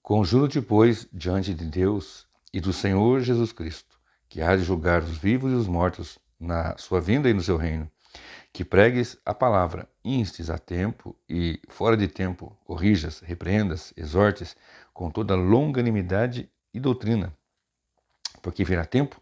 Conjuro-te, pois, diante de Deus e do Senhor Jesus Cristo, que há de julgar os vivos e os mortos na sua vinda e no seu reino, que pregues a palavra, instes a tempo e, fora de tempo, corrijas, repreendas, exortes, com toda longanimidade e doutrina, porque virá tempo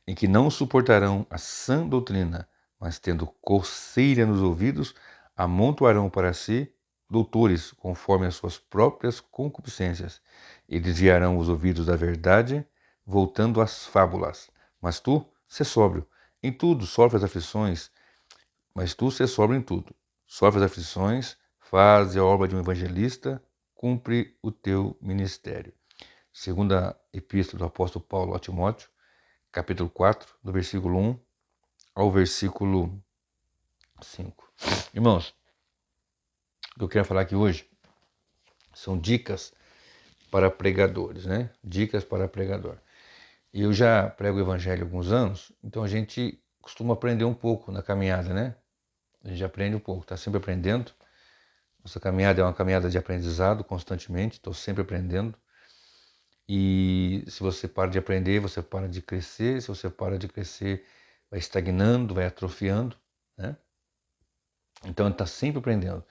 em que não suportarão a sã doutrina, mas tendo coceira nos ouvidos, amontoarão para si doutores, conforme as suas próprias concupiscências, e desviarão os ouvidos da verdade, voltando às fábulas. Mas tu, sê sóbrio, em tudo sofre as aflições, mas tu sê sóbrio em tudo. Sofre as aflições, faz a obra de um evangelista, cumpre o teu ministério. Segunda epístola do apóstolo Paulo a Timóteo, capítulo 4, do versículo 1 ao versículo 5. Irmãos, o que eu quero falar aqui hoje são dicas para pregadores, né? Dicas para pregador. E eu já prego o evangelho há alguns anos, então a gente costuma aprender um pouco na caminhada, né? A gente aprende um pouco, está sempre aprendendo. Nossa caminhada é uma caminhada de aprendizado constantemente, estou sempre aprendendo. E se você para de aprender, você para de crescer. Se você para de crescer, vai estagnando, vai atrofiando, né? Então está sempre aprendendo.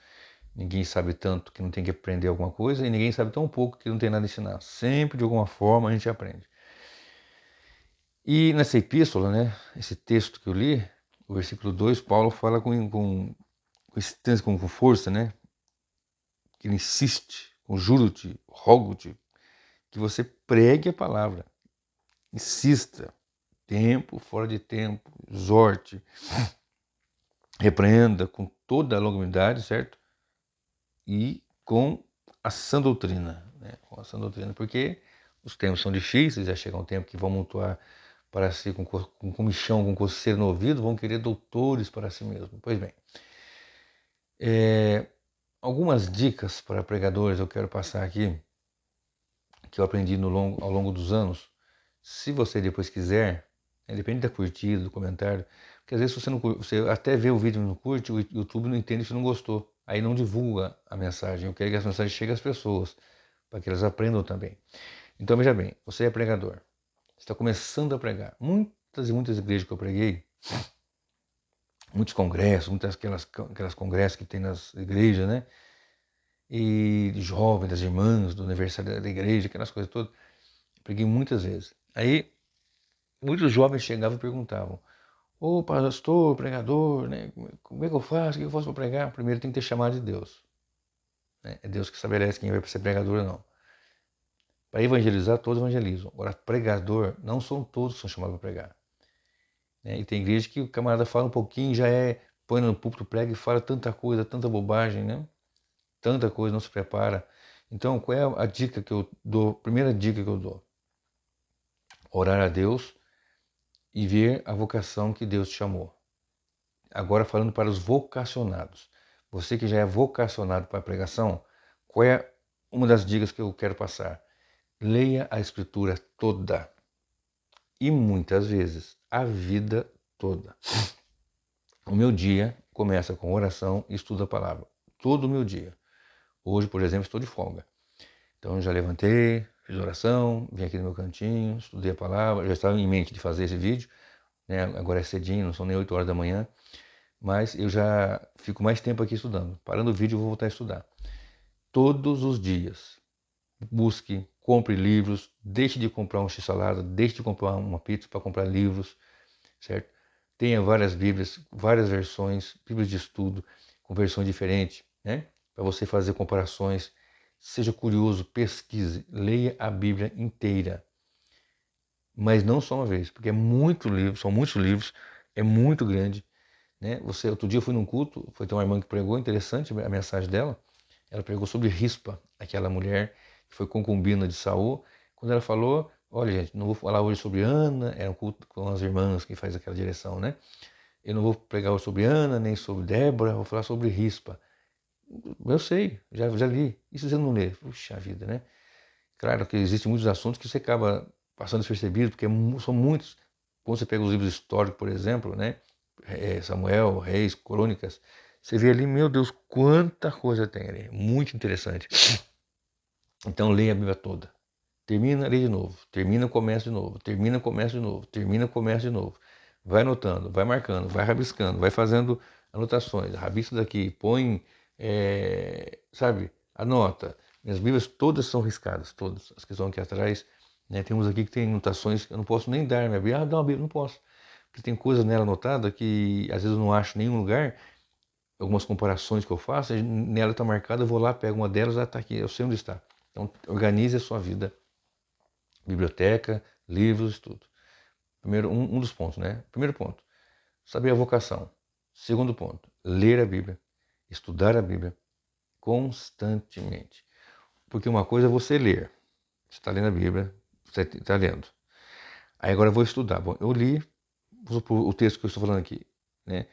Ninguém sabe tanto que não tem que aprender alguma coisa e ninguém sabe tão pouco que não tem nada a ensinar. Sempre, de alguma forma, a gente aprende. E nessa epístola, né, esse texto que eu li, o versículo 2, Paulo fala com força, né, que ele insiste, conjuro-te, rogo-te, que você pregue a palavra. Insista, tempo, fora de tempo, exorte, repreenda com toda a longanimidade, certo? E com a sã doutrina, né? Com a sã doutrina, porque os tempos são difíceis, já chega um tempo que vão mutuar para si com comichão, com coceira no ouvido, vão querer doutores para si mesmo. Pois bem, algumas dicas para pregadores eu quero passar aqui, que eu aprendi ao longo dos anos. Se você depois quiser, depende da curtida, do comentário, porque às vezes você até vê o vídeo e não curte, o YouTube não entende se não gostou. Aí não divulga a mensagem. Eu quero que as mensagens cheguem às pessoas, para que elas aprendam também. Então veja bem, você é pregador, você está começando a pregar. Muitas e muitas igrejas que eu preguei, muitos congressos, muitas aquelas congressos que tem nas igrejas, né? E de jovens, das irmãs, do aniversário da igreja, aquelas coisas todas. Eu preguei muitas vezes. Aí muitos jovens chegavam e perguntavam: ô pastor, pregador, né? Como é que eu faço? O que eu faço para pregar? Primeiro tem que ter chamado de Deus, né? É Deus que estabelece quem vai ser pregador ou não. Para evangelizar, todos evangelizam. Agora, pregador, não são todos que são chamados para pregar, né? E tem igreja que o camarada fala um pouquinho, põe no púlpito, prega e fala tanta coisa, tanta bobagem, né? Tanta coisa, não se prepara. Então, qual é a dica que eu dou? Primeira dica que eu dou: orar a Deus e ver a vocação que Deus te chamou. Agora falando para os vocacionados. Você que já é vocacionado para a pregação, qual é uma das dicas que eu quero passar? Leia a Escritura toda. E muitas vezes, a vida toda. O meu dia começa com oração e estudo a palavra. Todo o meu dia. Hoje, por exemplo, estou de folga. Então já levantei, fiz oração, vim aqui no meu cantinho, estudei a palavra, já estava em mente de fazer esse vídeo, né? Agora é cedinho, não são nem 8 horas da manhã, mas eu já fico mais tempo aqui estudando. Parando o vídeo, eu vou voltar a estudar. Todos os dias. Busque, compre livros, deixe de comprar um x-salada, deixe de comprar uma pizza para comprar livros, certo? Tenha várias Bíblias, várias versões, Bíblias de estudo, com versões diferentes, né? Para você fazer comparações. Seja curioso, pesquise, leia a Bíblia inteira. Mas não só uma vez, porque é muito livro, são muitos livros, é muito grande, né? Outro dia eu fui num culto, foi ter uma irmã que pregou, interessante a mensagem dela. Ela pregou sobre Rispa, aquela mulher que foi concubina de Saul. Quando ela falou, olha gente, não vou falar hoje sobre Ana, era um culto com as irmãs que faz aquela direção, né? Eu não vou pregar hoje sobre Ana, nem sobre Débora, vou falar sobre Rispa. Eu sei, já li. E se você não lê? Puxa vida, né? Claro que existem muitos assuntos que você acaba passando despercebido, porque são muitos. Quando você pega os livros históricos, por exemplo, né? Samuel, Reis, Crônicas, você vê ali, meu Deus, quanta coisa tem ali. Muito interessante. Então leia a Bíblia toda. Termina, lê de novo. Termina, começa de novo. Termina, começa de novo. Termina, começa de novo. Vai anotando, vai marcando, vai rabiscando, vai fazendo anotações. Rabisca daqui, põe, sabe, anota. Minhas Bíblias todas são riscadas, todas. As que estão aqui atrás, né? Tem uns aqui que tem anotações que eu não posso nem dar minha Bíblia. Ah, dá uma Bíblia, não posso. Porque tem coisas nela anotada que às vezes eu não acho em nenhum lugar. Algumas comparações que eu faço, nela está marcada, eu vou lá, pego uma delas, está aqui, eu sei onde está. Então, organize a sua vida. Biblioteca, livros, tudo. Primeiro, um dos pontos, né? Primeiro ponto, saber a vocação. Segundo ponto, ler a Bíblia, estudar a Bíblia constantemente. Porque uma coisa é você ler, você está lendo a Bíblia, você está lendo. Aí agora eu vou estudar. Bom, eu li o texto que eu estou falando aqui, né?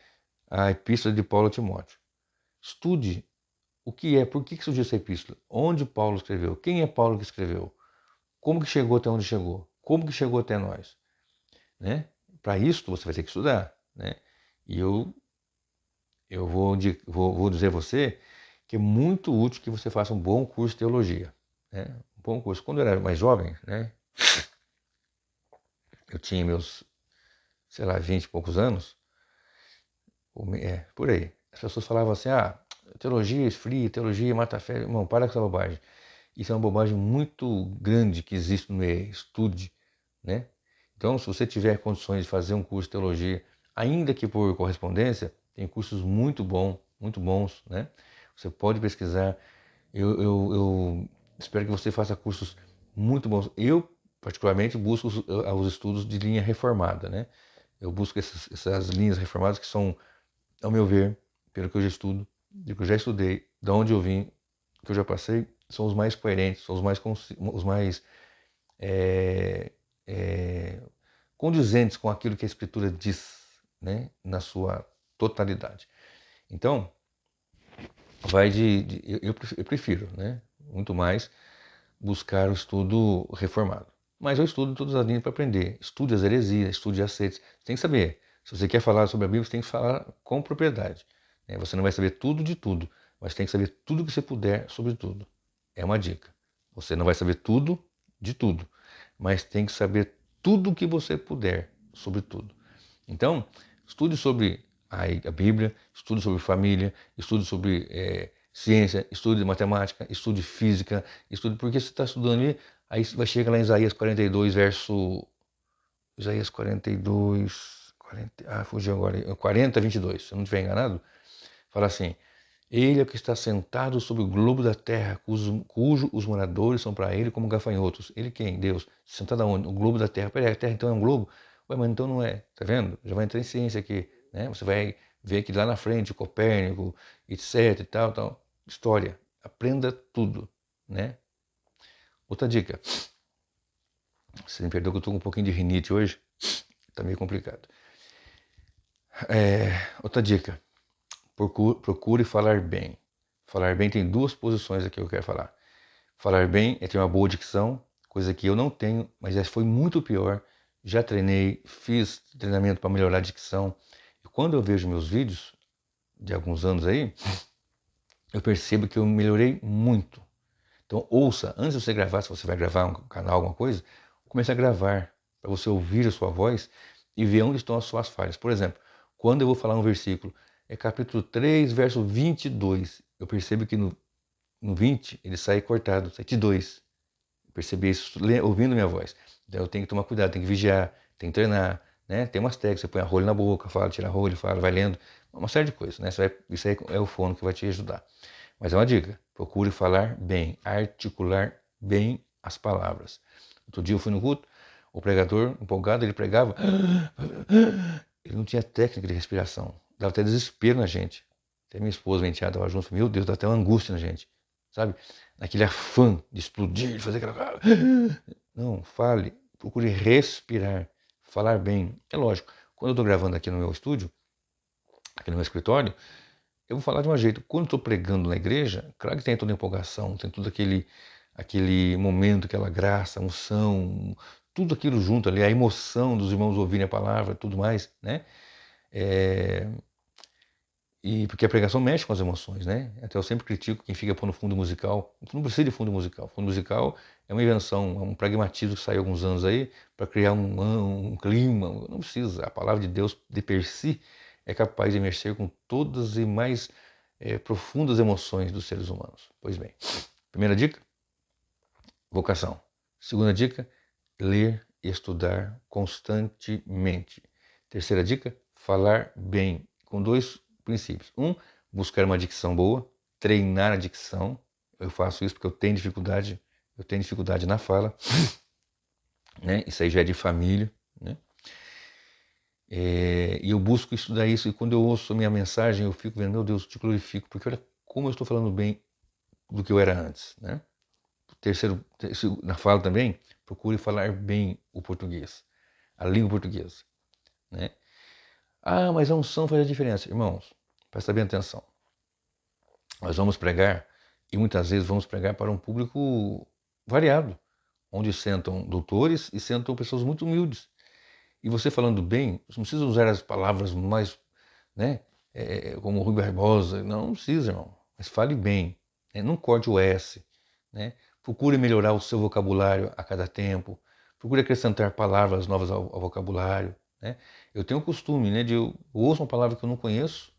A Epístola de Paulo a Timóteo. Estude o que é, por que surgiu essa epístola, onde Paulo escreveu, quem é Paulo que escreveu, como que chegou até onde chegou, como que chegou até nós, né? Para isso você vai ter que estudar, né? E eu vou dizer a você que é muito útil que você faça um bom curso de teologia, né? Um bom curso. Quando eu era mais jovem, né? Eu tinha meus, sei lá, 20 e poucos anos, por aí. As pessoas falavam assim, teologia esfria, teologia mata a fé. Irmão, para com essa bobagem. Isso é uma bobagem muito grande que existe no meio. Estude, né? Então, se você tiver condições de fazer um curso de teologia, ainda que por correspondência, tem cursos muito bons, né? Você pode pesquisar. Eu espero que você faça cursos muito bons. Eu, particularmente, busco os estudos de linha reformada, né? Eu busco essas linhas reformadas que são, ao meu ver, pelo que eu já estudo, do que eu já estudei, de onde eu vim, que eu já passei, são os mais coerentes, são os mais é, é, condizentes com aquilo que a Escritura diz, né, na sua totalidade. Então, eu prefiro, né, muito mais buscar o estudo reformado. Mas eu estudo todas as linhas para aprender. Estude as heresias, estude as seitas. Você tem que saber. Se você quer falar sobre a Bíblia, você tem que falar com propriedade. Você não vai saber tudo de tudo, mas tem que saber tudo que você puder sobre tudo. É uma dica. Você não vai saber tudo de tudo, mas tem que saber tudo o que você puder sobre tudo. Então, estude sobre a Bíblia, estude sobre família, estude sobre ciência, estude matemática, estude física, estude porque você está estudando ali, aí vai chegar lá em Isaías 42, verso... Isaías 42, 40, fugiu agora, 40, 22, se eu não estiver enganado, fala assim, ele é o que está sentado sobre o globo da terra, cujo os moradores são para ele como gafanhotos. Ele quem? Deus. Sentado aonde? O globo da terra. Peraí, a terra então é um globo? Ué, mas então não é. Tá vendo? Já vai entrar em ciência aqui. Né? Você vai ver que lá na frente, Copérnico, etc e tal, tal. História. Aprenda tudo. Né? Outra dica. Você me perdoa que eu estou com um pouquinho de rinite hoje. Tá meio complicado. Outra dica. Procure falar bem. Falar bem tem duas posições aqui que eu quero falar. Falar bem é ter uma boa dicção, coisa que eu não tenho, mas já foi muito pior. Já treinei, fiz treinamento para melhorar a dicção. E quando eu vejo meus vídeos de alguns anos aí, eu percebo que eu melhorei muito. Então ouça, antes de você gravar, se você vai gravar um canal, alguma coisa, comece a gravar para você ouvir a sua voz e ver onde estão as suas falhas. Por exemplo, quando eu vou falar um versículo, é capítulo 3, verso 22. Eu percebo que no 20 ele sai cortado, sai de 2. Percebi isso ouvindo minha voz. Então eu tenho que tomar cuidado, tenho que vigiar, tenho que treinar, né? Tem umas técnicas, você põe a rolha na boca, fala, tira a rolha, fala, vai lendo, uma série de coisas, né? Isso aí é o fono que vai te ajudar. Mas é uma dica, procure falar bem, articular bem as palavras. Outro dia eu fui no culto, o pregador, empolgado, ele pregava, ele não tinha técnica de respiração, dava até desespero na gente. Até minha esposa, minha enteada, estava junto, meu Deus, dá até uma angústia na gente, sabe? Naquele afã de explodir, de fazer aquela... Não, fale, procure respirar, falar bem. É lógico, quando eu estou gravando aqui no meu estúdio, aqui no meu escritório, eu vou falar de um jeito. Quando estou pregando na igreja, claro que tem toda a empolgação, tem todo aquele momento, aquela graça, unção, tudo aquilo junto ali, a emoção dos irmãos ouvirem a palavra, tudo mais, né? E porque a pregação mexe com as emoções, né? Até eu sempre critico quem fica pondo fundo musical. Não precisa de fundo musical. Fundo musical é uma invenção, é um pragmatismo que saiu há alguns anos aí para criar um clima. Não precisa. A palavra de Deus, de per si, é capaz de mexer com todas e mais profundas emoções dos seres humanos. Pois bem, primeira dica, vocação. Segunda dica, ler e estudar constantemente. Terceira dica, falar bem, com dois princípios. Buscar uma dicção boa, treinar a dicção. Eu faço isso porque eu tenho dificuldade na fala, né? Isso aí já é de família, né? E eu busco estudar isso, e quando eu ouço a minha mensagem, eu fico vendo, meu Deus, eu te glorifico, porque olha como eu estou falando bem do que eu era antes, né? Terceiro, na fala também, procure falar bem o português, a língua portuguesa, né? Ah, mas a unção faz a diferença. Irmãos, presta bem atenção. Nós vamos pregar, e muitas vezes vamos pregar para um público variado, onde sentam doutores e sentam pessoas muito humildes. E você falando bem, você não precisa usar as palavras mais, né, como Rui Barbosa, não precisa, irmão. Mas fale bem, né? Não corte o S, né? Procure melhorar o seu vocabulário a cada tempo, procure acrescentar palavras novas ao vocabulário, né? Eu tenho o costume, né, eu ouço uma palavra que eu não conheço,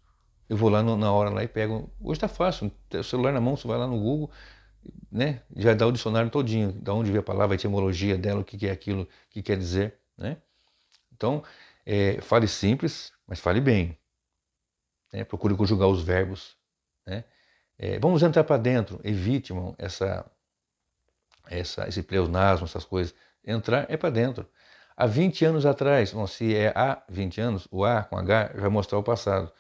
eu vou lá na hora lá e pego. Hoje está fácil, o celular na mão, você vai lá no Google, né? Já dá o dicionário todinho, da onde veio a palavra, a etimologia dela, o que é aquilo, o que quer dizer, né? Então, fale simples, mas fale bem, né? Procure conjugar os verbos, né? Vamos entrar para dentro, evite, irmão, esse pleonasmo, essas coisas. Entrar é para dentro. Há 20 anos atrás, bom, se é há 20 anos, o A com H vai mostrar o passado.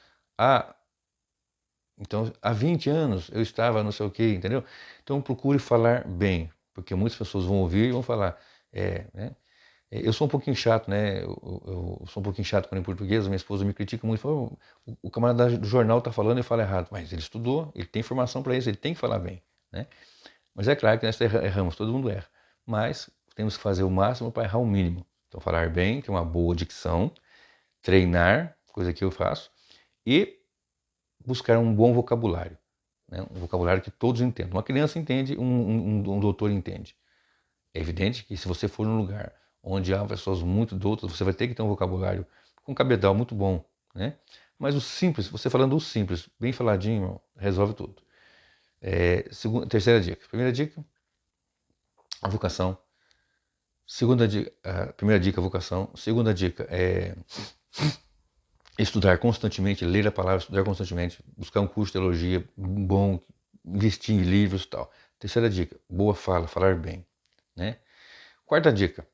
Então, há 20 anos eu estava não sei o quê, entendeu? Então, procure falar bem, porque muitas pessoas vão ouvir e vão falar. Né? Eu sou um pouquinho chato, né? Eu sou um pouquinho chato quando em português, minha esposa me critica muito. Fala, o camarada do jornal está falando e fala errado. Mas ele estudou, ele tem formação para isso, ele tem que falar bem, né? Mas é claro que nós erramos, todo mundo erra. Mas temos que fazer o máximo para errar o mínimo. Então, falar bem, ter uma boa dicção, treinar, coisa que eu faço, e buscar um bom vocabulário, né? Um vocabulário que todos entendam. Uma criança entende, um doutor entende. É evidente que se você for num lugar onde há pessoas muito doutas, você vai ter que ter um vocabulário com cabedal muito bom, né? Mas o simples, você falando o simples, bem faladinho, irmão, resolve tudo. Terceira dica. Primeira dica, a vocação. Segunda dica, a primeira dica, a vocação. Segunda dica é estudar constantemente, ler a palavra, estudar constantemente, buscar um curso de teologia bom, investir em livros e tal. Terceira dica, boa fala, falar bem, né? Quarta dica,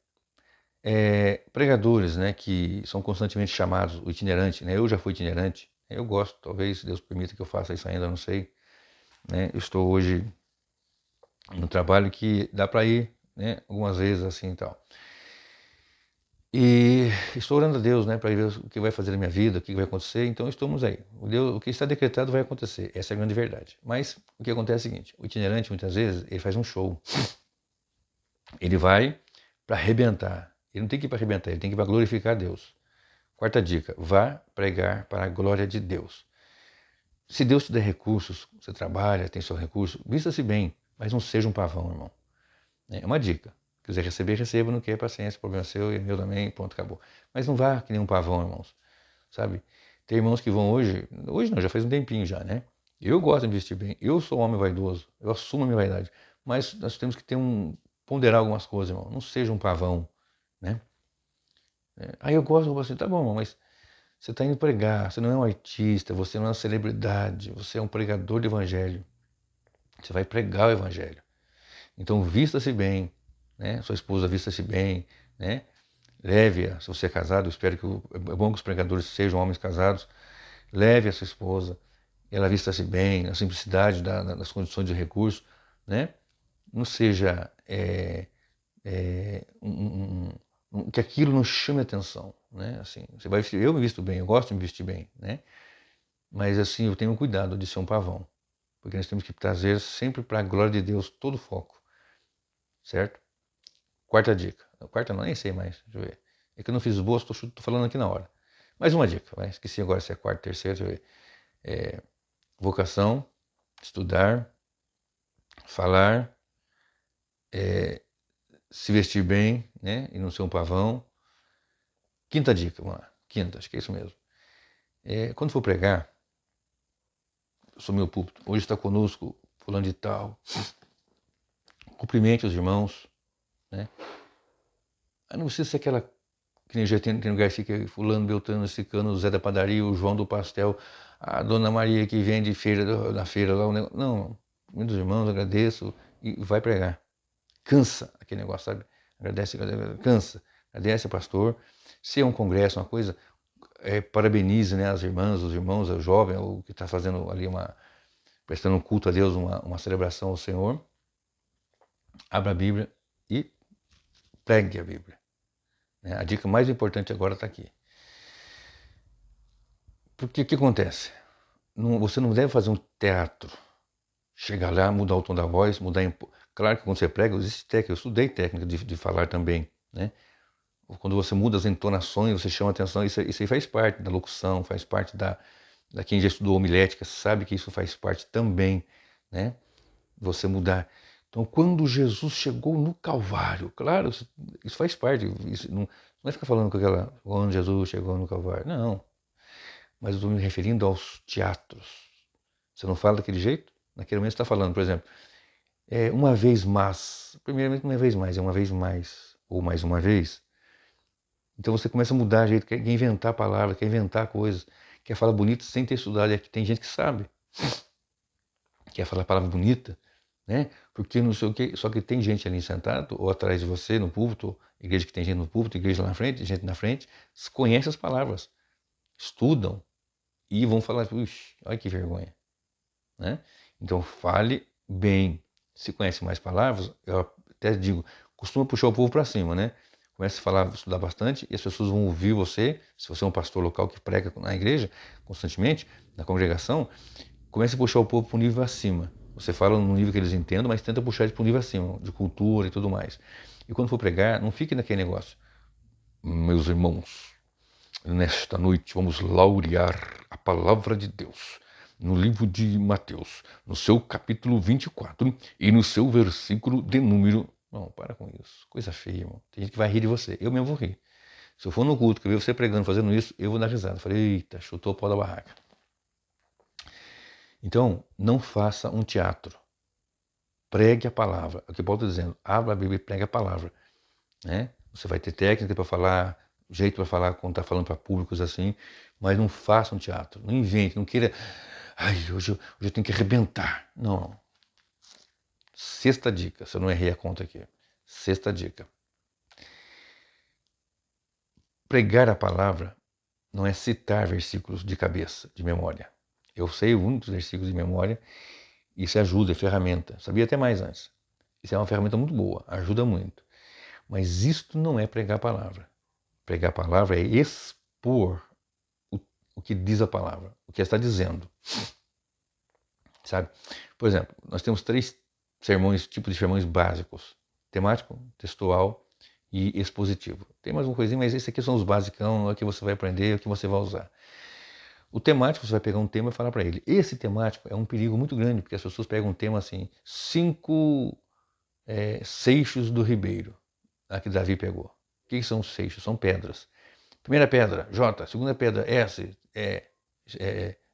pregadores, né, que são constantemente chamados, o itinerante, né? Eu já fui itinerante, eu gosto, talvez Deus permita que eu faça isso ainda, não sei, né? Eu estou hoje no trabalho que dá para ir, né, algumas vezes assim e tal. E estou orando a Deus, né, para ver o que vai fazer na minha vida, o que vai acontecer. Então estamos aí. O que está decretado vai acontecer. Essa é a grande verdade. Mas o que acontece é o seguinte: o itinerante muitas vezes ele faz um show. Ele vai para arrebentar. Ele não tem que ir para arrebentar, ele tem que ir para glorificar a Deus. Quarta dica: vá pregar para a glória de Deus. Se Deus te der recursos, você trabalha, tem seu recurso, vista-se bem, mas não seja um pavão, irmão. É uma dica. Quiser receber, receba, não quer, paciência, problema seu e meu também, pronto, acabou. Mas não vá que nem um pavão, irmãos, sabe? Tem irmãos que vão hoje não, já faz um tempinho já, né? Eu gosto de investir bem, eu sou um homem vaidoso, eu assumo a minha vaidade, mas nós temos que ponderar algumas coisas, irmão, não seja um pavão, né? Aí eu gosto, eu vou assim, tá bom, irmão, mas você está indo pregar, você não é um artista, você não é uma celebridade, você é um pregador de evangelho, você vai pregar o evangelho. Então vista-se bem, né? Sua esposa vista-se bem, né? Leve-a, se você é casado, eu espero que é bom que os pregadores sejam homens casados, leve a sua esposa, ela vista-se bem, na simplicidade das condições de recurso, né? Não seja que aquilo não chame atenção, né? Assim, eu me visto bem, eu gosto de me vestir bem, né? Mas assim, eu tenho cuidado de ser um pavão, porque nós temos que trazer sempre para a glória de Deus todo o foco, certo? Quarta dica. Quarta não, nem sei mais. Deixa eu ver. É que eu não fiz esboço, tô falando aqui na hora. Mais uma dica, vai. Esqueci agora se é quarta, terceira, deixa eu ver. Vocação, estudar, falar, se vestir bem, né? E não ser um pavão. Quinta dica, vamos lá. Quinta, acho que é isso mesmo. Quando for pregar, assumir o púlpito, hoje está conosco fulano de tal, cumprimente os irmãos, né? Não precisa ser aquela que nem já tem lugar assim, que é fulano, beltrano, cicano, o Zé da padaria, o João do pastel, a Dona Maria que vende na feira lá, o negócio. Não, muitos irmãos, agradeço e vai pregar. Cansa aquele negócio, sabe? Agradece, cansa. Agradece ao pastor. Se é um congresso, uma coisa, parabenize, né, as irmãs, os irmãos, o jovem, o que está fazendo ali prestando um culto a Deus, uma celebração ao Senhor. Abra a Bíblia e pregue a Bíblia. A dica mais importante agora está aqui. Porque o que acontece? Você não deve fazer um teatro. Chegar lá, mudar o tom da voz, Claro que quando você prega, existe técnica. Eu estudei técnica de falar também, né? Quando você muda as entonações, você chama atenção. Isso aí faz parte da locução, faz parte da quem já estudou homilética, sabe que isso faz parte também, né? Você mudar. Então, quando Jesus chegou no Calvário, claro, isso faz parte. Isso não é ficar falando com aquela. Quando Jesus chegou no Calvário. Não. Mas eu estou me referindo aos teatros. Você não fala daquele jeito? Naquele momento você está falando, por exemplo, uma vez mais. Primeiramente, uma vez mais, é uma vez mais. Ou mais uma vez. Então você começa a mudar o jeito, quer inventar palavras, quer inventar coisas, quer falar bonito sem ter estudado. E tem gente que sabe. Quer falar palavra bonita, né? Porque não sei o quê. Só que tem gente ali sentado, ou atrás de você, no púlpito, igreja que tem gente no púlpito, igreja lá na frente, gente na frente, conhece as palavras, estudam e vão falar, puxa, olha que vergonha, né? Então fale bem. Se conhece mais palavras, eu até digo, costuma puxar o povo para cima, né? Começa a falar, estudar bastante e as pessoas vão ouvir você. Se você é um pastor local que prega na igreja constantemente, na congregação, comece a puxar o povo para um nível acima. Você fala num nível que eles entendam, mas tenta puxar eles para um nível acima, de cultura e tudo mais. E quando for pregar, não fique naquele negócio. Meus irmãos, nesta noite vamos laurear a palavra de Deus no livro de Mateus, no seu capítulo 24 e no seu versículo de número... Não, para com isso. Coisa feia, irmão. Tem gente que vai rir de você. Eu mesmo vou rir. Se eu for no culto que eu ver você pregando, fazendo isso, eu vou dar risada. Falei, eita, chutou o pau da barraca. Então, não faça um teatro. Pregue a palavra. É o que Paulo está dizendo. Abra a Bíblia e pregue a palavra. Né? Você vai ter técnica para falar, jeito para falar quando está falando para públicos assim, mas não faça um teatro. Não invente, não queira... Ai, hoje eu tenho que arrebentar. Não. Sexta dica, se eu não errei a conta aqui. Sexta dica. Pregar a palavra não é citar versículos de cabeça, de memória. Eu sei muitos versículos de memória, isso ajuda, é ferramenta. Sabia até mais antes. Isso é uma ferramenta muito boa, ajuda muito. Mas isto não é pregar a palavra. Pregar a palavra é expor o que diz a palavra, o que ela está dizendo. Sabe? Por exemplo, nós temos 3 tipos de sermões básicos: temático, textual e expositivo. Tem mais uma coisinha, mas esse aqui são os basicão, é o que você vai aprender, é o que você vai usar. O temático, você vai pegar um tema e falar para ele. Esse temático é um perigo muito grande, porque as pessoas pegam um tema assim, 5 seixos do ribeiro, a que Davi pegou. O que são seixos? São pedras. Primeira pedra, J. Segunda pedra, S.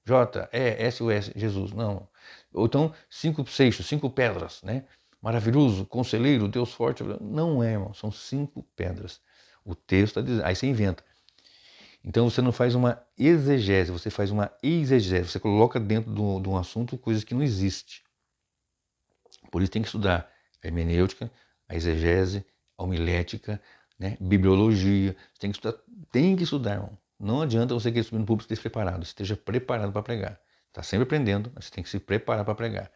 J, E, S, U, S, Jesus. Não. Ou então, 5 seixos, 5 pedras, né? Maravilhoso, conselheiro, Deus forte. Não é, irmão. São 5 pedras. O texto está dizendo. Aí você inventa. Então você não faz uma exegese, você faz uma exegese. Você coloca dentro de um assunto coisas que não existem. Por isso tem que estudar a hermenêutica, a exegese, a homilética, né? Bibliologia. Tem que estudar, irmão. Não adianta você querer subir no púlpito e esteja preparado. Esteja preparado para pregar. Está sempre aprendendo, mas você tem que se preparar para pregar.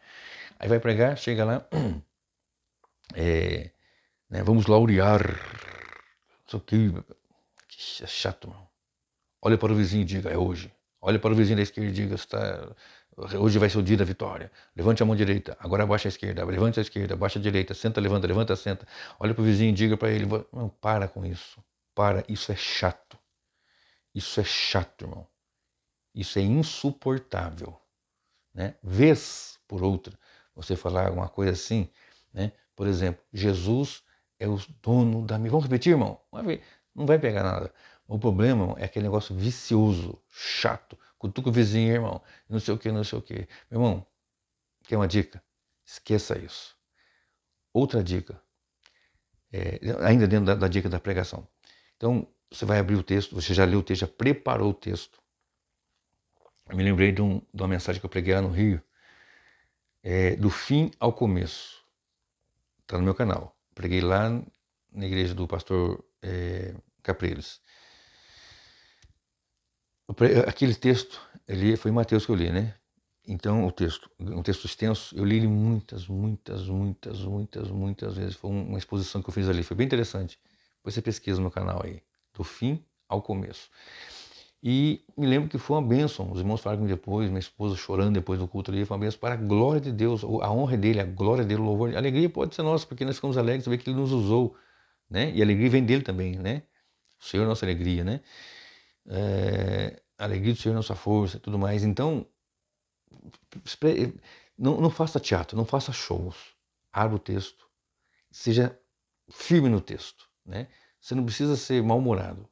Aí vai pregar, chega lá, né, vamos laurear. Isso aqui, que chato, mano. Olha para o vizinho e diga, é hoje. Olha para o vizinho da esquerda e diga, hoje vai ser o dia da vitória. Levante a mão direita, agora abaixa a esquerda. Levante a esquerda, abaixa a direita. Senta, levanta, levanta, senta. Olha para o vizinho e diga para ele, não, para com isso. Para, isso é chato. Isso é chato, irmão. Isso é insuportável, né? Vez por outra, você falar alguma coisa assim, né? Por exemplo, Jesus é o dono da minha... Vamos repetir, irmão? Não vai pegar nada. O problema, irmão, é aquele negócio vicioso, chato, cutuca o vizinho, irmão, não sei o que, não sei o que. Meu irmão, quer uma dica? Esqueça isso. Outra dica, ainda dentro da dica da pregação. Então, você vai abrir o texto, você já leu o texto, já preparou o texto. Eu me lembrei de uma mensagem que eu preguei lá no Rio, do fim ao começo. Está no meu canal. Preguei lá na igreja do pastor Capriles. Aquele texto, foi em Mateus que eu li, né? Então, um texto extenso, eu li ele muitas vezes. Foi uma exposição que eu fiz ali, foi bem interessante. Depois você pesquisa no canal aí, do fim ao começo. E me lembro que foi uma bênção, os irmãos falaram depois, minha esposa chorando depois do culto ali, foi uma bênção para a glória de Deus, a honra dele, a glória dele, o louvor. A alegria pode ser nossa, porque nós ficamos alegres, saber que ele nos usou, né? E a alegria vem dele também, né? O Senhor é nossa alegria, né? A alegria do Senhor é nossa força e tudo mais. Então, não faça teatro, não faça shows. Abra o texto, seja firme no texto, né? Você não precisa ser mal-humorado,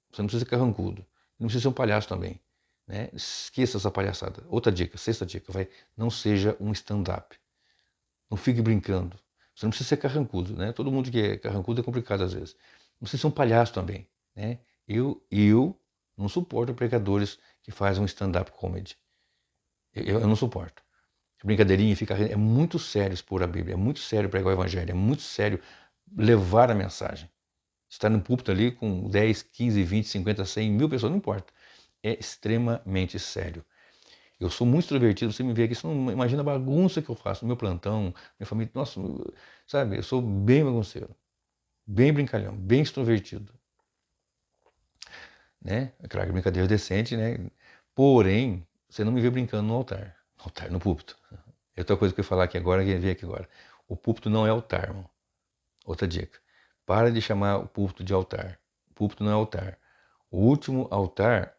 você não precisa ser carrancudo, não precisa ser um palhaço também, né? Esqueça essa palhaçada. Outra dica, sexta dica, não seja um stand-up. Não fique brincando. Você não precisa ser carrancudo, né? Todo mundo que é carrancudo é complicado às vezes. Não precisa ser um palhaço também, né? Eu não suporto pregadores que fazem um stand-up comedy. Eu não suporto. Brincadeirinha, é muito sério expor a Bíblia, é muito sério pregar o Evangelho, é muito sério levar a mensagem. Estar no púlpito ali com 10, 15, 20, 50, 100, 1000 pessoas, não importa. É extremamente sério. Eu sou muito extrovertido, você me vê aqui, você não imagina a bagunça que eu faço no meu plantão, minha família, nossa, sabe, eu sou bem bagunceiro, bem brincalhão, bem extrovertido, né? É claro que brincadeira decente, né? Porém, você não me vê brincando no púlpito. É outra coisa que eu ia falar aqui agora, que eu vi aqui agora. O púlpito não é altar, irmão. Outra dica. Para de chamar o púlpito de altar. O púlpito não é altar. O último altar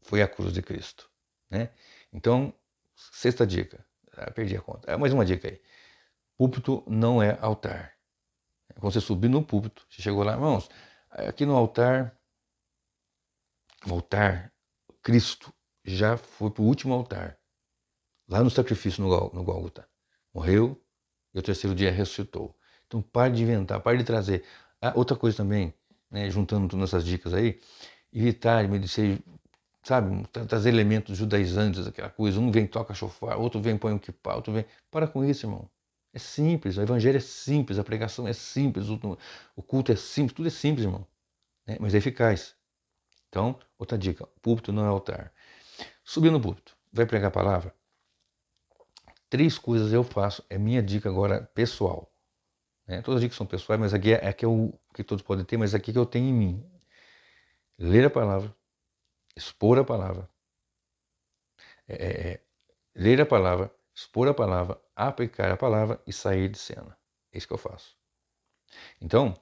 foi a cruz de Cristo, né? Então, sexta dica. Perdi a conta. Mais uma dica aí. Púlpito não é altar. Quando você subir no púlpito, você chegou lá, irmãos, aqui no altar, Cristo já foi para o último altar. Lá no sacrifício no Gólgota. Morreu e o terceiro dia ressuscitou. Então pare de inventar, pare de trazer. Outra coisa também, né, juntando todas essas dicas aí, evitar de ser, sabe, trazer elementos judaizantes, aquela coisa. Um vem toca chofar, outro vem põe um kippah, outro vem... Para com isso, irmão. É simples, o evangelho é simples, a pregação é simples, o culto é simples, tudo é simples, irmão. Né? Mas é eficaz. Então, outra dica, púlpito não é altar. Subir no púlpito, vai pregar a palavra? 3 coisas eu faço, é minha dica agora pessoal. Né? Todas as dicas são pessoais, mas aqui é o que todos podem ter, mas aqui que eu tenho em mim. Ler a palavra, expor a palavra, ler a palavra, expor a palavra, aplicar a palavra e sair de cena. É isso que eu faço. Então,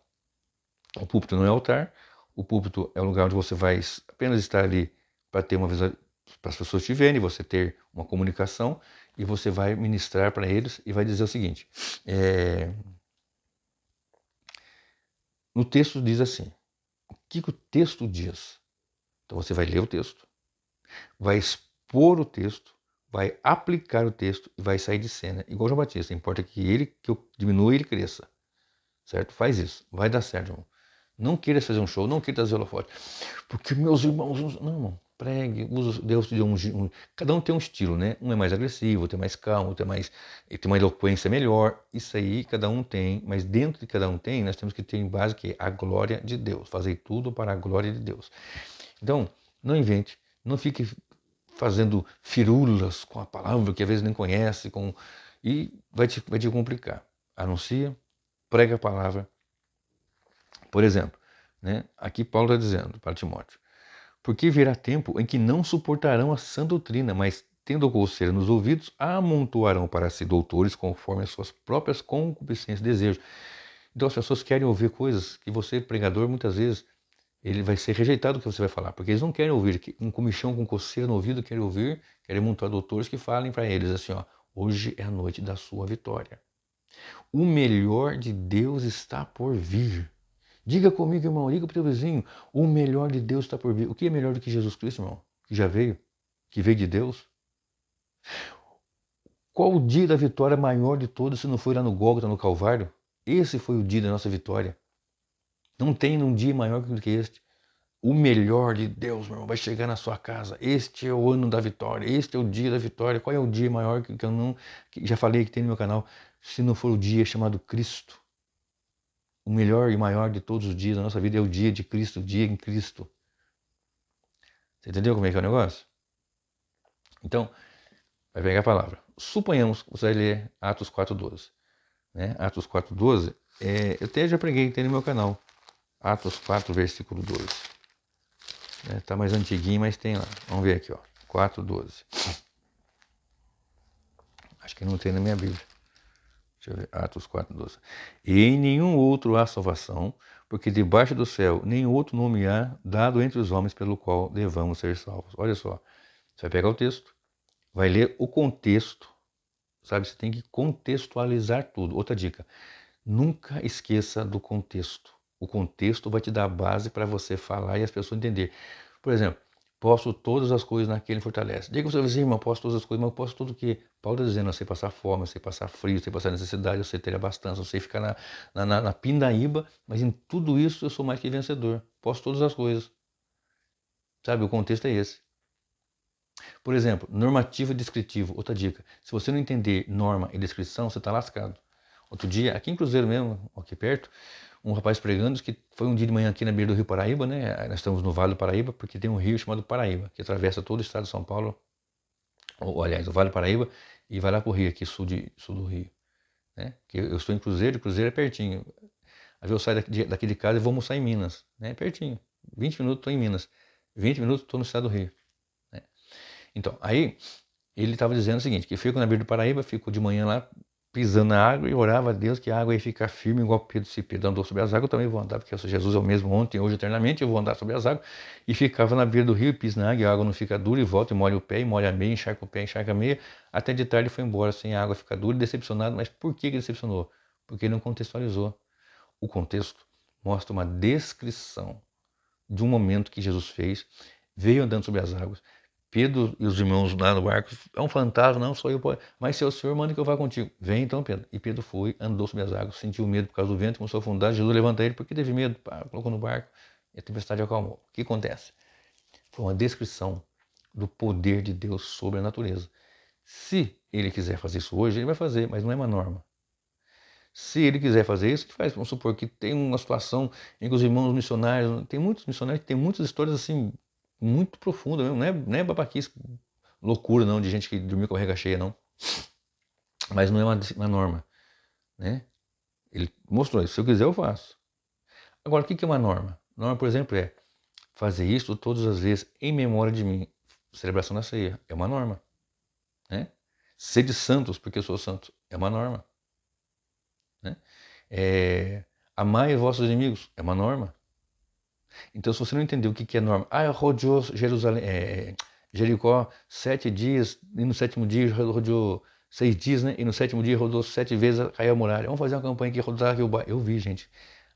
o púlpito não é altar, o púlpito é um lugar onde você vai apenas estar ali para ter uma visão, para as pessoas te verem, você ter uma comunicação e você vai ministrar para eles e vai dizer o seguinte: no texto diz assim, o que o texto diz? Então você vai ler o texto, vai expor o texto, vai aplicar o texto e vai sair de cena. Igual João Batista, importa que eu diminua e ele cresça. Certo? Faz isso, vai dar certo, irmão. Não queira fazer um show, não queira trazer holofote. Porque meus irmãos... Não, irmão. Pregue, Deus te deu cada um tem um estilo, né? Um é mais agressivo, outro é mais calmo, outro tem uma eloquência melhor. Isso aí cada um tem, mas dentro de cada um tem, nós temos que ter em base que é a glória de Deus. Fazer tudo para a glória de Deus. Então, não invente, não fique fazendo firulas com a palavra que às vezes nem conhece, e vai te complicar. Anuncia, prega a palavra. Por exemplo, né? Aqui Paulo está dizendo para Timóteo: porque virá tempo em que não suportarão a sã doutrina, mas, tendo coceira nos ouvidos, amontoarão para si doutores conforme as suas próprias concupiscências e desejos. Então as pessoas querem ouvir coisas que você, pregador, muitas vezes ele vai ser rejeitado o que você vai falar, porque eles não querem ouvir, um comichão com coceira no ouvido querem ouvir, querem montar doutores que falem para eles assim, ó, hoje é a noite da sua vitória. O melhor de Deus está por vir. Diga comigo, irmão, diga para o teu vizinho, o melhor de Deus está por vir. O que é melhor do que Jesus Cristo, irmão? Que já veio, que veio de Deus? Qual o dia da vitória maior de todos se não foi lá no Gólgota, no Calvário? Esse foi o dia da nossa vitória. Não tem um dia maior do que este. O melhor de Deus, meu irmão, vai chegar na sua casa. Este é o ano da vitória. Este é o dia da vitória. Qual é o dia maior que eu não... Que já falei que tem no meu canal. Se não for o dia chamado Cristo. O melhor e maior de todos os dias da nossa vida é o dia de Cristo, o dia em Cristo. Você entendeu como é que é o negócio? Então, vai pegar a palavra. Suponhamos que você vai ler Atos 4,12. Né? Atos 4,12, eu até já preguei, tem no meu canal. Atos 4, versículo 12. Tá mais antiguinho, mas tem lá. Vamos ver aqui, ó. 4,12. Acho que não tem na minha Bíblia. Deixa eu ver. Atos 4,12. E em nenhum outro há salvação, porque debaixo do céu nenhum outro nome há dado entre os homens pelo qual devamos ser salvos. Olha só. Você vai pegar o texto, vai ler o contexto, sabe? Você tem que contextualizar tudo. Outra dica, nunca esqueça do contexto. O contexto vai te dar a base para você falar e as pessoas entender. Por exemplo, posso todas as coisas naquele que fortalece. Diga para o seu vizinho, irmão, posso todas as coisas, mas eu posso tudo o quê? Paulo está dizendo, eu sei passar fome, eu sei passar frio, eu sei passar necessidade, eu sei ter abastança, eu sei ficar na pindaíba, mas em tudo isso eu sou mais que vencedor. Posso todas as coisas. Sabe, o contexto é esse. Por exemplo, normativo e descritivo. Outra dica. Se você não entender norma e descrição, você está lascado. Outro dia, aqui em Cruzeiro mesmo, aqui perto, um rapaz pregando que foi um dia de manhã aqui na beira do Rio Paraíba, né? Nós estamos no Vale do Paraíba, porque tem um rio chamado Paraíba, que atravessa todo o estado de São Paulo, ou aliás, o Vale do Paraíba, e vai lá para o Rio, aqui sul do Rio. Né? Que eu estou em Cruzeiro, e Cruzeiro é pertinho. Aí eu saio daqui de casa e vou almoçar em Minas, né? Pertinho. 20 minutos estou em Minas, 20 minutos estou no estado do Rio. Né? Então, aí ele estava dizendo o seguinte, que ficou na beira do Paraíba, ficou de manhã lá, pisando na água e orava a Deus que a água ia ficar firme igual Pedro. Se Pedro andou sobre as águas, eu também vou andar, porque Jesus é o mesmo ontem, hoje, eternamente, eu vou andar sobre as águas. E ficava na beira do rio, pisa na água, e a água não fica dura, e volta, e molha o pé, e molha a meia, encharca o pé, encharca a meia, até de tarde foi embora, sem a água ficar dura, decepcionado. Mas por que ele decepcionou? Porque ele não contextualizou. O contexto mostra uma descrição de um momento que Jesus fez, veio andando sobre as águas. Pedro e os irmãos lá no barco, é um fantasma, não sou eu, mas se é o Senhor, manda que eu vá contigo. Vem então, Pedro. E Pedro foi, andou sobre as águas, sentiu medo por causa do vento, começou a afundar. Jesus levanta ele porque teve medo, pá, colocou no barco e a tempestade acalmou. O que acontece? Foi uma descrição do poder de Deus sobre a natureza. Se ele quiser fazer isso hoje, ele vai fazer, mas não é uma norma. Se ele quiser fazer isso, ele faz. Vamos supor que tem uma situação em que os irmãos missionários, tem muitos missionários que tem muitas histórias assim, muito profundas mesmo, não é babaquice, loucura não, de gente que dormiu com a barriga cheia, não. Mas não é uma norma, né? Ele mostrou isso, se eu quiser eu faço. Agora, o que é uma norma? Norma, por exemplo, é fazer isso todas as vezes em memória de mim. Celebração da ceia é uma norma, né? Sede santos, porque eu sou santo, é uma norma, né? Amai os vossos inimigos, é uma norma. Então, se você não entender o que é norma, rodeou Jerusalém, Jericó 7 dias, e no sétimo dia rodeou 6 dias, né? E no sétimo dia rodou 7 vezes, caiu a muralha. Vamos fazer uma campanha que rodar aqui o bairro. Eu vi gente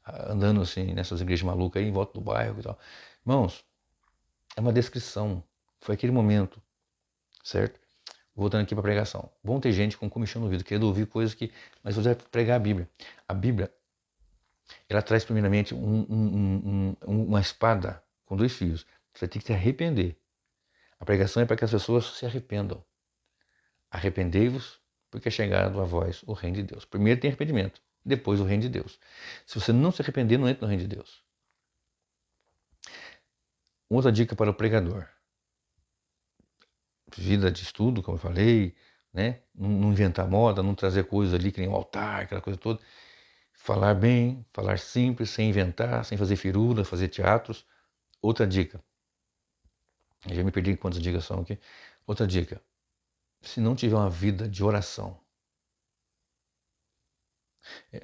andando assim, nessas igrejas malucas aí, em volta do bairro e tal. Irmãos, é uma descrição. Foi aquele momento, certo? Voltando aqui para a pregação. Vão ter gente com comichão no ouvido, querendo ouvir coisas que... Mas você vai pregar a Bíblia. A Bíblia, ela traz primeiramente uma espada com 2 fios. Você vai ter que se arrepender. A pregação é para que as pessoas se arrependam. Arrependei-vos, porque é chegado a vós o reino de Deus. Primeiro tem arrependimento, depois o reino de Deus. Se você não se arrepender, não entra no reino de Deus. Outra dica para o pregador. Vida de estudo, como eu falei, né? Não inventar moda, não trazer coisas ali que nem o altar, aquela coisa toda. Falar bem, falar simples, sem inventar, sem fazer firula, fazer teatros. Outra dica. Eu já me perdi quantas dicas são aqui. Outra dica. Se não tiver uma vida de oração.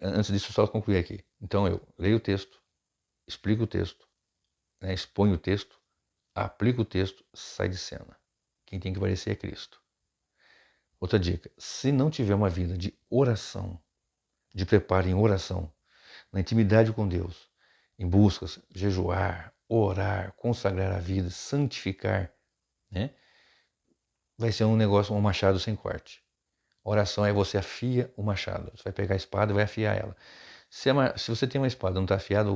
Antes disso, só concluir aqui. Então eu leio o texto, explico o texto, né, expõe o texto, aplica o texto, sai de cena. Quem tem que aparecer é Cristo. Outra dica, se não tiver uma vida de oração, de preparo em oração, na intimidade com Deus, em buscas, jejuar, orar, consagrar a vida, santificar, né, vai ser um negócio, um machado sem corte. Oração é você afia o machado. Você vai pegar a espada e vai afiar ela. Se você tem uma espada e não está afiada,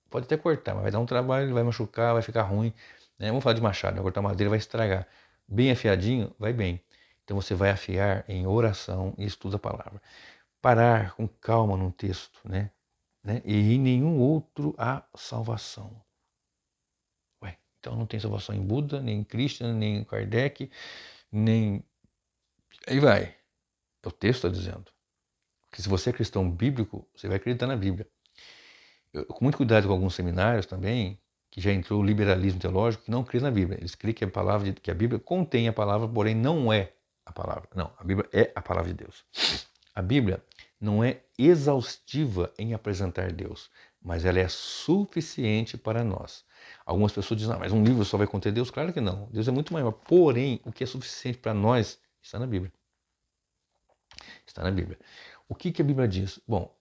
pode até cortar, mas vai dar um trabalho, vai machucar, vai ficar ruim. Né? Vamos falar de machado, vai cortar madeira, vai estragar. Bem afiadinho, vai bem. Então você vai afiar em oração e estuda a palavra. Parar com calma num texto, né? E em nenhum outro há salvação. Ué, então não tem salvação em Buda, nem em Krishna, nem em Kardec, nem... Aí vai. O texto está dizendo. Porque se você é cristão bíblico, você vai acreditar na Bíblia. Com muito cuidado com alguns seminários também, que já entrou o liberalismo teológico, que não crê na Bíblia. Eles creem que que a Bíblia contém a palavra, porém não é a palavra. Não, a Bíblia é a palavra de Deus. A Bíblia não é exaustiva em apresentar Deus, mas ela é suficiente para nós. Algumas pessoas dizem, mas um livro só vai conter Deus? Claro que não. Deus é muito maior. Porém, o que é suficiente para nós está na Bíblia. Está na Bíblia. O que a Bíblia diz? Bom,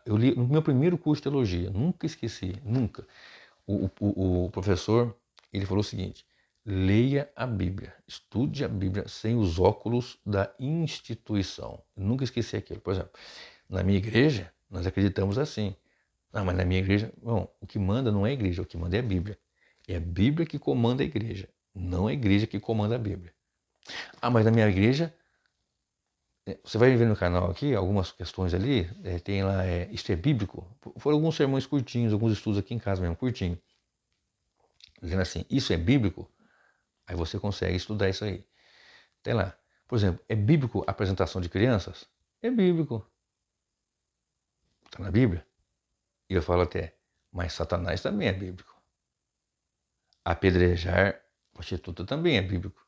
eu li no meu primeiro curso de teologia, nunca esqueci, nunca. O professor, ele falou o seguinte, leia a Bíblia, estude a Bíblia sem os óculos da instituição. Eu nunca esqueci aquilo. Por exemplo, na minha igreja, nós acreditamos assim. Ah, mas na minha igreja, bom, o que manda não é a igreja, o que manda é a Bíblia. É a Bíblia que comanda a igreja, não a igreja que comanda a Bíblia. Ah, mas na minha igreja, você vai ver no canal aqui algumas questões ali, tem lá, isto é bíblico? Foram alguns sermões curtinhos, alguns estudos aqui em casa mesmo, curtinho. Dizendo assim, isso é bíblico? Aí você consegue estudar isso aí. Tem lá. Por exemplo, é bíblico a apresentação de crianças? É bíblico. Está na Bíblia. E eu falo até, mas Satanás também é bíblico. Apedrejar prostituta também é bíblico.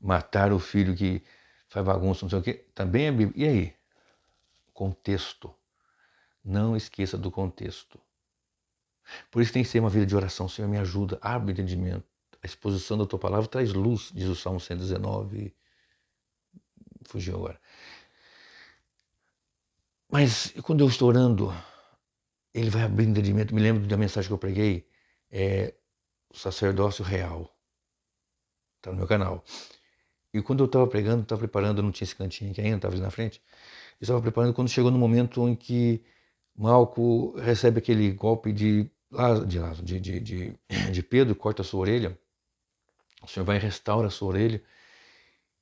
Matar o filho que faz bagunça, não sei o quê, também é bíblico. E aí? Contexto. Não esqueça do contexto. Por isso tem que ser uma vida de oração. Senhor, me ajuda, abre o entendimento. A exposição da tua palavra traz luz, diz o Salmo 119. Fugiu agora. Mas quando eu estou orando, ele vai abrindo entendimento. Me lembro da mensagem que eu preguei, o sacerdócio real. Está no meu canal. E quando eu estava pregando, estava preparando, eu não tinha esse cantinho aqui ainda, estava ali na frente. Eu estava preparando quando chegou no momento em que Malco recebe aquele golpe de Pedro, corta a sua orelha. O Senhor vai e restaura a sua orelha.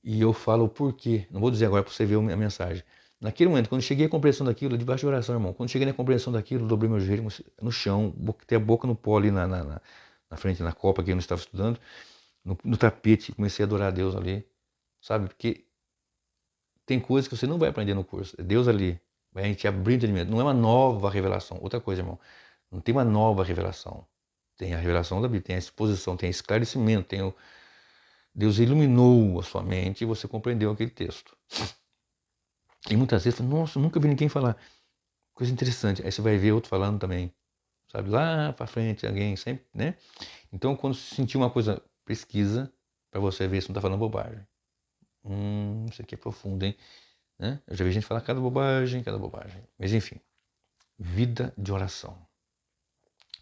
E eu falo o porquê. Não vou dizer agora para você ver a mensagem. Naquele momento, quando cheguei à compreensão daquilo, debaixo de oração, irmão, quando cheguei na compreensão daquilo, dobrei meu joelho no chão, botei a boca no pó ali na frente, na copa que eu não estava estudando, no tapete, comecei a adorar a Deus ali, sabe? Porque tem coisas que você não vai aprender no curso. É Deus ali, vai te abrir o entendimento. Não é uma nova revelação. Outra coisa, irmão, não tem uma nova revelação. Tem a revelação da Bíblia, tem a exposição, tem esclarecimento, Deus iluminou a sua mente e você compreendeu aquele texto. E muitas vezes, nossa, nunca vi ninguém falar. Coisa interessante. Aí você vai ver outro falando também. Sabe, lá pra frente, alguém sempre, né? Então, quando você sentir uma coisa, pesquisa para você ver se não tá falando bobagem. Isso aqui é profundo, hein? Né? Eu já vi gente falar cada bobagem, cada bobagem. Mas enfim, vida de oração.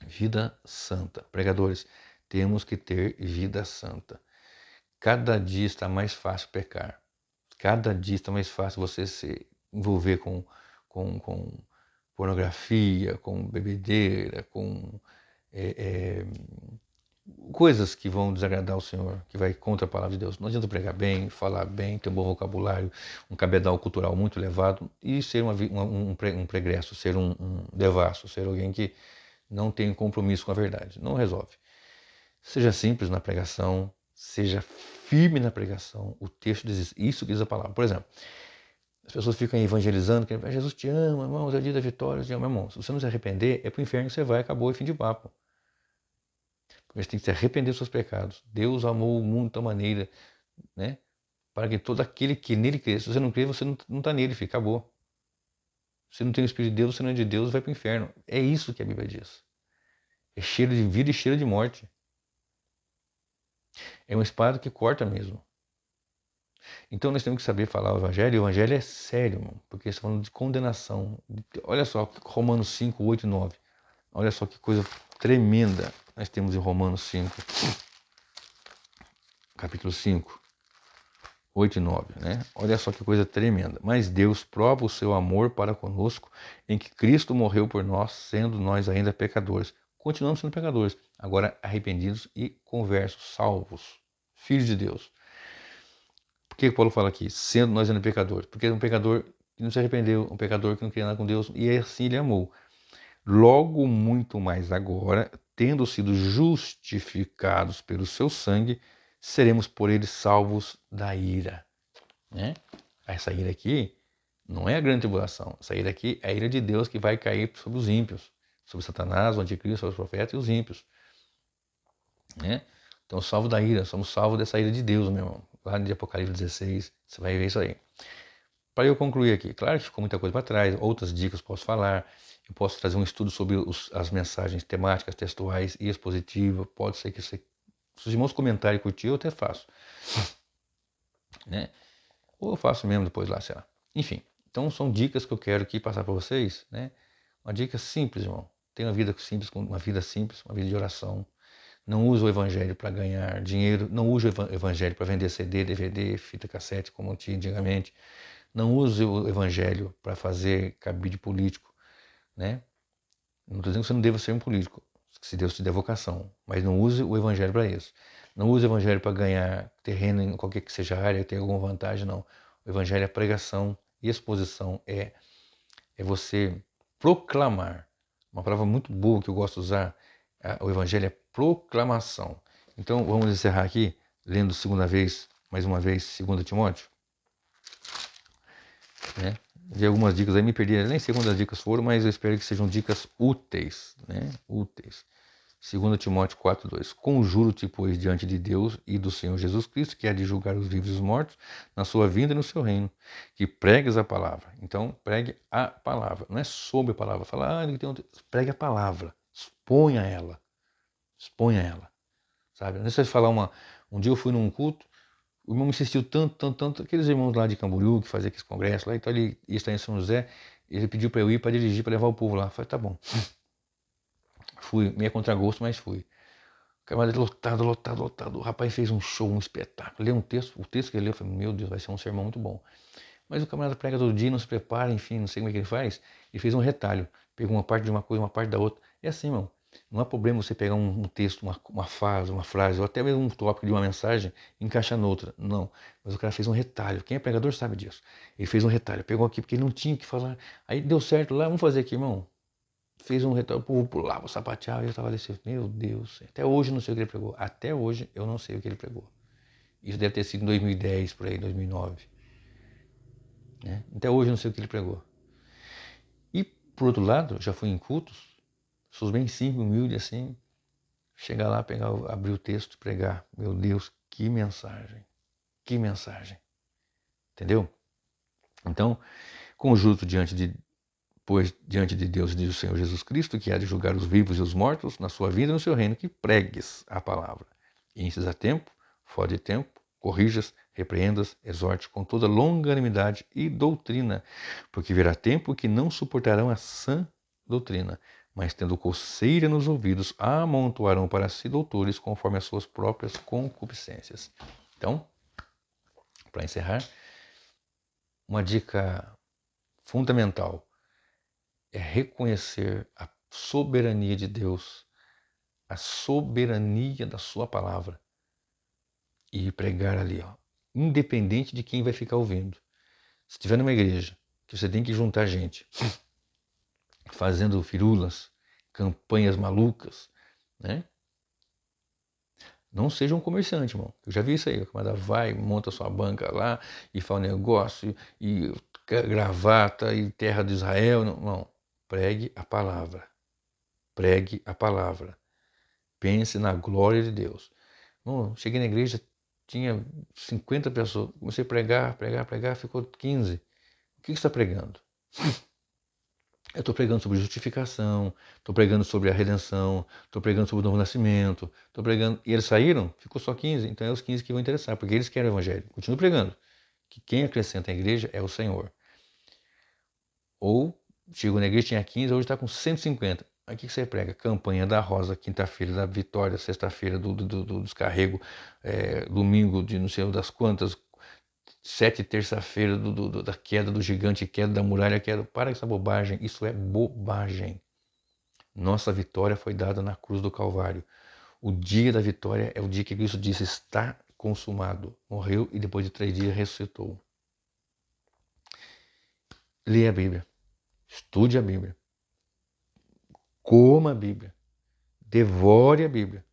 Vida santa. Pregadores, temos que ter vida santa. Cada dia está mais fácil pecar. Cada dia está mais fácil você se envolver com pornografia, com bebedeira, com coisas que vão desagradar o Senhor, que vai contra a palavra de Deus. Não adianta pregar bem, falar bem, ter um bom vocabulário, um cabedal cultural muito elevado e ser um pregresso, ser um devasso, ser alguém que não tem compromisso com a verdade. Não resolve. Seja simples na pregação, seja firme na pregação. O texto diz isso que diz a palavra. Por exemplo, as pessoas ficam evangelizando, que Jesus te ama, irmãos, é o dia da vitória, te ama, irmão. Se você não se arrepender, é para o inferno que você vai, acabou, é fim de papo. Porque você tem que se arrepender dos seus pecados. Deus amou o mundo de tal maneira, né? Para que todo aquele que nele crê, se você não crê, você não está nele, filho, acabou. Se não tem o Espírito de Deus, você não é de Deus, vai para o inferno. É isso que a Bíblia diz. É cheiro de vida e cheiro de morte. É uma espada que corta mesmo. Então nós temos que saber falar o evangelho, e o evangelho é sério, mano, porque está falando de condenação. Olha só, Romanos 5, 8 e 9. Olha só que coisa tremenda nós temos em Romanos 5, capítulo 5, 8 e 9, né? Olha só que coisa tremenda. Mas Deus prova o seu amor para conosco em que Cristo morreu por nós, sendo nós ainda pecadores. Continuamos sendo pecadores, agora arrependidos e conversos, salvos, filhos de Deus. Por que Paulo fala aqui? Sendo nós ainda pecadores. Porque é um pecador que não se arrependeu, um pecador que não queria nada com Deus, e assim ele amou. Logo muito mais agora, tendo sido justificados pelo seu sangue, seremos por ele salvos da ira. Né? Essa ira aqui não é a grande tribulação. Essa ira aqui é a ira de Deus que vai cair sobre os ímpios, sobre Satanás, o anticristo, sobre os profetas e os ímpios. Né? Então, salvo da ira, somos salvos dessa ira de Deus, meu irmão. Lá de Apocalipse 16, você vai ver isso aí. Para eu concluir aqui, claro que ficou muita coisa para trás, outras dicas posso falar, eu posso trazer um estudo sobre as mensagens temáticas, textuais e expositivas, pode ser que se os irmãos comentarem e curtir, eu até faço. Né? Ou eu faço mesmo depois lá, sei lá. Enfim, então são dicas que eu quero aqui passar para vocês, né? Uma dica simples, irmão. Tenha uma vida simples, uma vida de oração. Não use o evangelho para ganhar dinheiro, não use o evangelho para vender CD, DVD, fita cassete, como tinha antigamente. Não use o evangelho para fazer cabide político, né? Não estou dizendo que você não deva ser um político, se Deus te der vocação, mas não use o evangelho para isso. Não use o evangelho para ganhar terreno em qualquer que seja a área, ter alguma vantagem, não. O evangelho é pregação e exposição, é você proclamar. Uma palavra muito boa que eu gosto de usar, o evangelho é proclamação. Então vamos encerrar aqui, lendo mais uma vez, 2 Timóteo. Né? Vi algumas dicas aí, me perdi, nem sei quantas dicas foram, mas eu espero que sejam dicas úteis, né? Úteis. 2 Timóteo 4,2. Conjuro-te, pois, diante de Deus e do Senhor Jesus Cristo, que há de julgar os vivos e os mortos, na sua vinda e no seu reino, que pregues a palavra. Então, pregue a palavra. Não é sobre a palavra. Fala, pregue a palavra. Exponha ela. Exponha ela. Sabe? Não é só falar um dia eu fui num culto, o irmão me insistiu tanto, aqueles irmãos lá de Camboriú, que faziam aqueles congressos lá, então ele ia estar em São José, ele pediu para eu ir para dirigir, para levar o povo lá. Eu falei, tá bom. Fui, meio contragosto, mas fui. O camarada lotado. O rapaz fez um show, um espetáculo. Leu um texto, o texto que ele leu, eu falei, meu Deus, vai ser um sermão muito bom. Mas o camarada prega todo dia, não se prepara, enfim, não sei como é que ele faz. Ele fez um retalho, pegou uma parte de uma coisa, uma parte da outra. É assim, irmão. Não há problema você pegar um texto, uma frase, ou até mesmo um tópico de uma mensagem e encaixar noutra. Não. Mas o cara fez um retalho. Quem é pregador sabe disso. Ele fez um retalho, pegou aqui porque ele não tinha o que falar. Aí deu certo lá, vamos fazer aqui, irmão. Fez um retalho, o povo pulava, sapateava, e eu estava ali assim, meu Deus. Até hoje eu não sei o que ele pregou. Até hoje eu não sei o que ele pregou. Isso deve ter sido em 2010, por aí, 2009. Né? Até hoje eu não sei o que ele pregou. E, por outro lado, já fui em cultos, pessoas bem simples, humildes assim, chegar lá, abrir o texto e pregar. Meu Deus, que mensagem. Que mensagem. Entendeu? Então, conjunto diante de Deus e do Senhor Jesus Cristo, que há de julgar os vivos e os mortos, na sua vida e no seu reino, que pregues a palavra. Índices a tempo, fora de tempo, corrijas, repreendas, exorte com toda longanimidade e doutrina, porque virá tempo que não suportarão a sã doutrina, mas tendo coceira nos ouvidos, amontoarão para si doutores conforme as suas próprias concupiscências. Então, para encerrar, uma dica fundamental é reconhecer a soberania de Deus, a soberania da sua palavra e pregar ali, ó, independente de quem vai ficar ouvindo. Se estiver numa igreja que você tem que juntar gente fazendo firulas, campanhas malucas, né? Não seja um comerciante, irmão. Eu já vi isso aí. O camarada vai, monta sua banca lá e faz um negócio e gravata e terra de Israel. Não. Pregue a palavra. Pregue a palavra. Pense na glória de Deus. Bom, cheguei na igreja, tinha 50 pessoas. Comecei a pregar, ficou 15. O que você está pregando? Eu estou pregando sobre justificação, estou pregando sobre a redenção, estou pregando sobre o novo nascimento, estou pregando. E eles saíram, ficou só 15, então é os 15 que vão interessar, porque eles querem o evangelho. Continuo pregando. Que quem acrescenta à igreja é o Senhor. Ou chegou na igreja, tinha 15, hoje está com 150. Aí o que você prega? Campanha da Rosa, quinta-feira da vitória, sexta-feira do descarrego, domingo de não sei das quantas, sete terça-feira da queda do gigante, queda da muralha, queda. Para com essa bobagem, isso é bobagem. Nossa vitória foi dada na cruz do Calvário. O dia da vitória é o dia que Cristo disse: está consumado. Morreu e depois de 3 dias ressuscitou. Leia a Bíblia. Estude a Bíblia. Coma a Bíblia. Devore a Bíblia.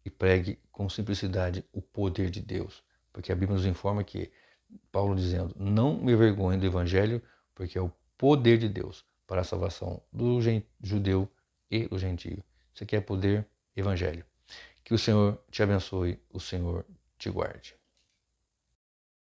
E pregue com simplicidade o poder de Deus. Porque a Bíblia nos informa que, Paulo dizendo: não me vergonhe do Evangelho, porque é o poder de Deus para a salvação do judeu e do gentio. Isso aqui é poder, Evangelho. Que o Senhor te abençoe, o Senhor te guarde.